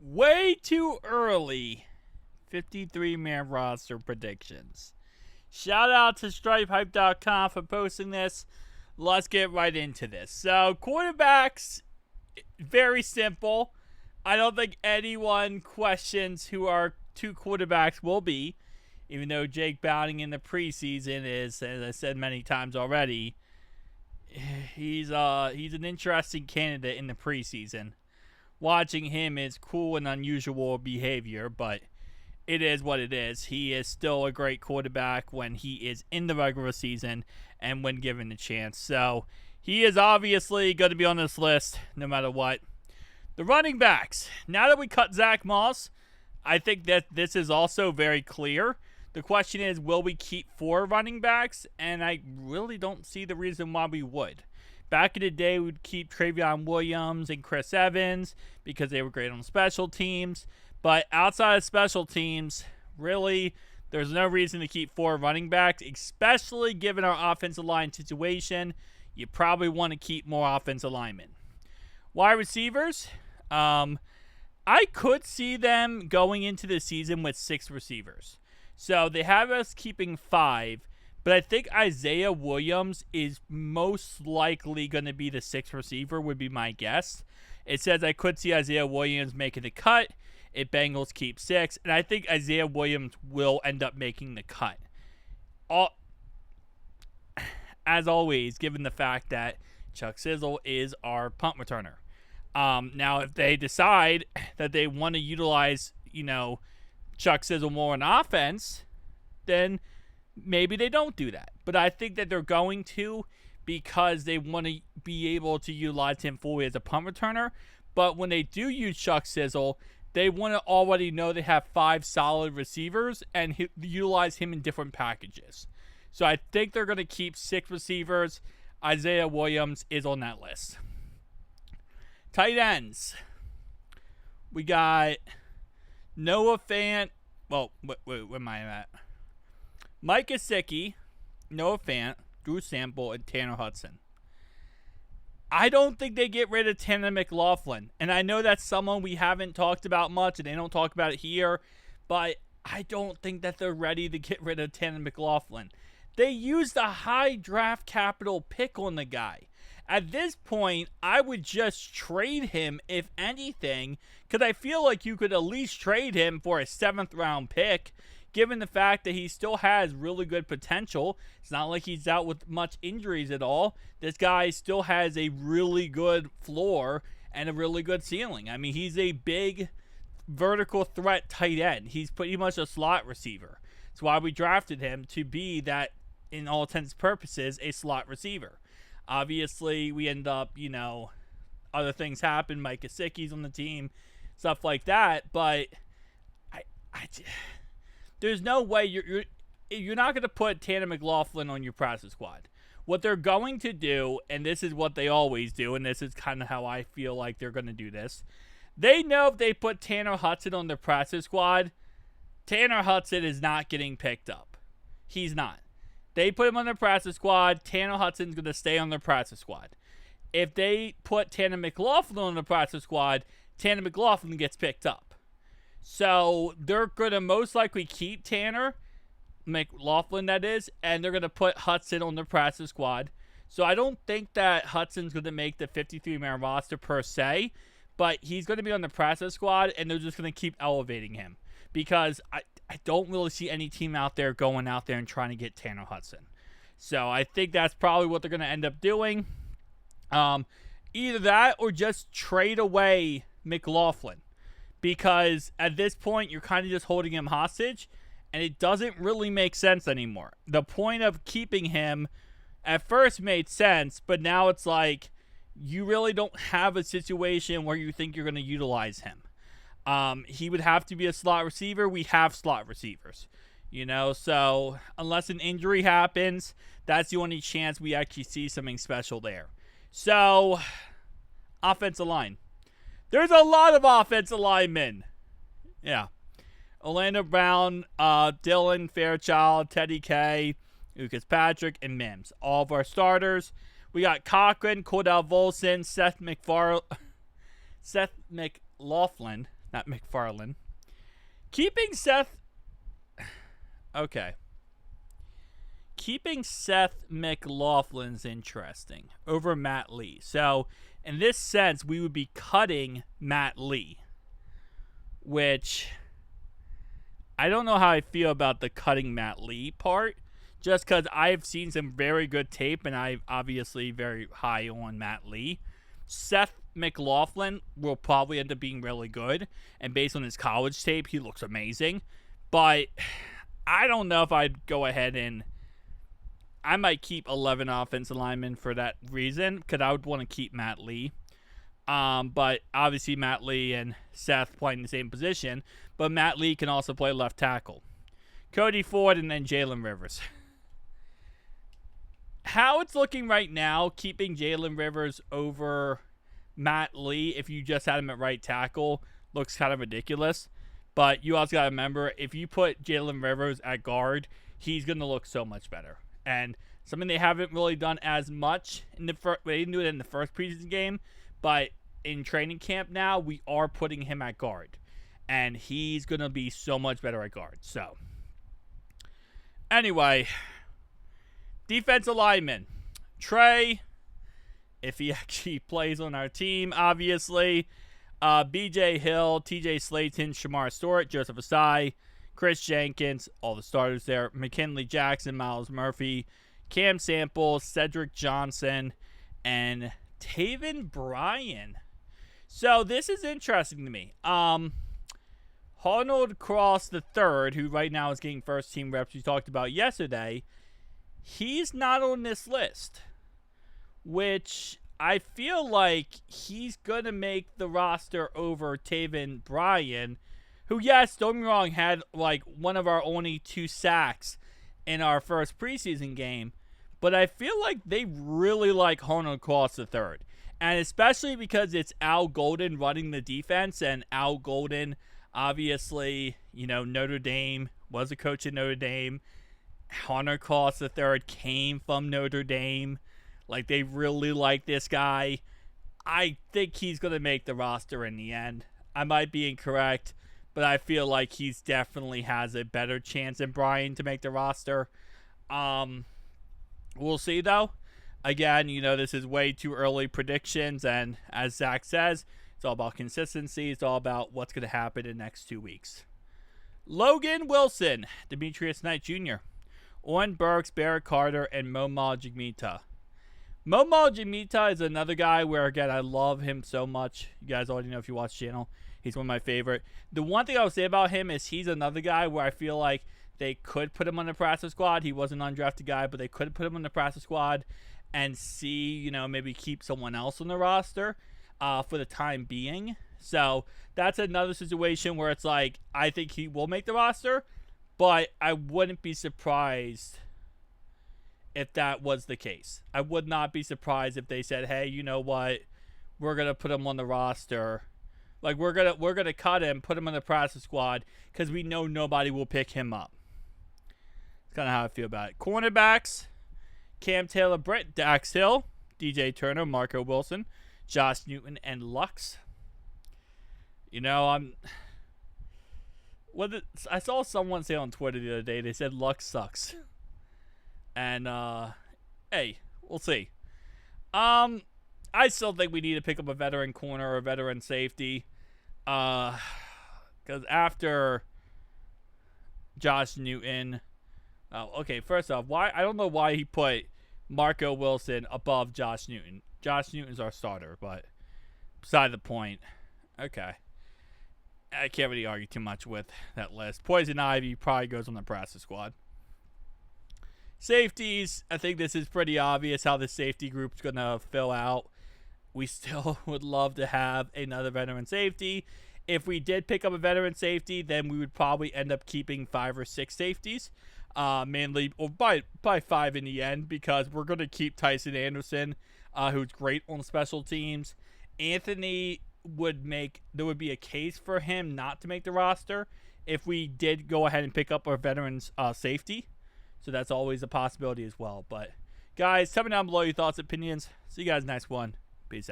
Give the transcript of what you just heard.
way too early 53-man roster predictions. Shout out to Stripehypes.com for posting this. Let's get right into this. So, quarterbacks, very simple. I don't think anyone questions who our two quarterbacks will be, even though Jake Browning in the preseason is, as I said many times already, he's an interesting candidate in the preseason. Watching him is cool and unusual behavior, but it is what it is. He is still a great quarterback when he is in the regular season and when given the chance. So he is obviously going to be on this list no matter what. The running backs. Now that we cut Zach Moss, I think that this is also very clear. The question is, will we keep 4 running backs? And I really don't see the reason why we would. Back in the day, we'd keep Travion Williams and Chris Evans because they were great on special teams. But outside of special teams, really, there's no reason to keep 4 running backs, especially given our offensive line situation. You probably want to keep more offensive linemen. Wide receivers, I could see them going into the season with 6 receivers. So they have us keeping 5, but I think Isaiah Williams is most likely going to be the 6th receiver, would be my guess. It says I could see Isaiah Williams making the cut if Bengals keep 6, and I think Isaiah Williams will end up making the cut. As always, given the fact that Chuck Sizzle is our punt returner. Now, if they decide that they want to utilize, Chuck Sizzle more on offense, then maybe they don't do that. But I think that they're going to because they want to be able to utilize him fully as a punt returner. But when they do use Chuck Sizzle, they want to already know they have 5 solid receivers and utilize him in different packages. So I think they're going to keep 6 receivers. Isaiah Williams is on that list. Tight ends. We got Noah Fant. Well, where am I at? Mike Gesicki, Noah Fant, Drew Sample, and Tanner Hudson. I don't think they get rid of Tanner McLaughlin. And I know that's someone we haven't talked about much, and they don't talk about it here. But I don't think that they're ready to get rid of Tanner McLaughlin. They used a high draft capital pick on the guy. At this point, I would just trade him, if anything, because I feel like you could at least trade him for a 7th round pick, given the fact that he still has really good potential. It's not like he's out with much injuries at all. This guy still has a really good floor and a really good ceiling. I mean, he's a big vertical threat tight end. He's pretty much a slot receiver. That's why we drafted him, to be that, in all intents and purposes, a slot receiver. Obviously, we end up, other things happen. Mike Gesicki's on the team, stuff like that. But there's no way you're not going to put Tanner McLaughlin on your practice squad. What they're going to do, and this is what they always do, and this is kind of how I feel like they're going to do this. They know if they put Tanner Hudson on their practice squad, Tanner Hudson is not getting picked up. He's not. They put him on their practice squad. Tanner Hudson's going to stay on their practice squad. If they put Tanner McLaughlin on the practice squad, Tanner McLaughlin gets picked up. So they're going to most likely keep Tanner McLaughlin, that is, and they're going to put Hudson on the practice squad. So I don't think that Hudson's going to make the 53-man roster per se, but he's going to be on the practice squad, and they're just going to keep elevating him. Because I don't really see any team out there going out there and trying to get Tanner Hudson. So I think that's probably what they're going to end up doing. Either that or just trade away McLaughlin. Because at this point, you're kind of just holding him hostage, and it doesn't really make sense anymore. The point of keeping him at first made sense, but now it's like you really don't have a situation where you think you're going to utilize him. He would have to be a slot receiver. We have slot receivers, so unless an injury happens, that's the only chance we actually see something special there. So, offensive line. There's a lot of offensive linemen. Yeah. Orlando Brown, Dylan Fairchild, Teddy K, Lucas Patrick, and Mims. All of our starters. We got Cochran, Cordell Volson, Seth McLaughlin. not McFarland. Keeping Seth... Okay. Keeping Seth McLaughlin's interesting over Matt Lee. So, in this sense, we would be cutting Matt Lee. Which, I don't know how I feel about the cutting Matt Lee part. Just because I've seen some very good tape, and I'm obviously very high on Matt Lee. Seth McLaughlin will probably end up being really good. And based on his college tape, he looks amazing. But I don't know if I'd go ahead and... I might keep 11 offensive linemen for that reason, because I would want to keep Matt Lee. But obviously Matt Lee and Seth playing the same position. But Matt Lee can also play left tackle. Cody Ford and then Jalen Rivers. How it's looking right now, keeping Jalen Rivers over Matt Lee, if you just had him at right tackle, looks kind of ridiculous. But you also got to remember, if you put Jalen Rivers at guard, he's going to look so much better. And something they haven't really done as much in the first, they didn't do it in the first preseason game, but in training camp now, we are putting him at guard. And he's going to be so much better at guard. So, anyway, defensive lineman. Trey, if he actually plays on our team, obviously. BJ Hill, TJ Slayton, Shamar Stewart, Joseph Asai, Chris Jenkins, all the starters there. McKinley Jackson, Miles Murphy, Cam Sample, Cedric Johnson, and Taven Bryan. So this is interesting to me. Arnold Cross III, who right now is getting first team reps we talked about yesterday, he's not on this list, which I feel like he's going to make the roster over Taven Bryan, who, yes, don't get me wrong, had like one of our only 2 sacks in our first preseason game, but I feel like they really like Arnold Cross III, and especially because it's Al Golden running the defense, and Al Golden, obviously, you know, Notre Dame, was a coach at Notre Dame. Arnold Cross III came from Notre Dame. Like, they really like this guy. I think he's going to make the roster in the end. I might be incorrect, but I feel like he's definitely has a better chance than Bryan to make the roster. We'll see, though. Again, you know, this is way too early predictions, and as Zach says, it's all about consistency. It's all about what's going to happen in the next 2 weeks. Logan Wilson, Demetrius Knight Jr., Owen Burks, Barrett Carter, and Momal Jigmita. Momal Jigmita is another guy where, again, I love him so much. You guys already know if you watch the channel. He's one of my favorite. The one thing I would say about him is he's another guy where I feel like they could put him on the practice squad. He was an undrafted guy, but they could put him on the practice squad and see, you know, maybe keep someone else on the roster for the time being. So that's another situation where it's like, I think he will make the roster, but I wouldn't be surprised if that was the case. I would not be surprised if they said, hey, you know what, we're going to put him on the roster. Like, we're gonna cut him, put him on the practice squad, because we know nobody will pick him up. That's kind of how I feel about it. Cornerbacks, Cam Taylor, Britt, Dax Hill, DJ Turner, Marco Wilson, Josh Newton, and Lux. You know, I saw someone say on Twitter the other day, they said Lux sucks. And, hey, we'll see. I still think we need to pick up a veteran corner or a veteran safety. Because after Josh Newton... Oh, okay, first off, I don't know why he put Marco Wilson above Josh Newton. Josh Newton's our starter, but beside the point. Okay. I can't really argue too much with that list. Poison Ivy probably goes on the practice squad. Safeties, I think this is pretty obvious how the safety group's going to fill out. We still would love to have another veteran safety. If we did pick up a veteran safety, then we would probably end up keeping 5 or 6 safeties. Mainly, or by 5 in the end, because we're going to keep Tyson Anderson, who's great on special teams. Anthony there would be a case for him not to make the roster if we did go ahead and pick up our veterans safety. So that's always a possibility as well. But guys, tell me down below your thoughts, opinions. See you guys next one. Peace out.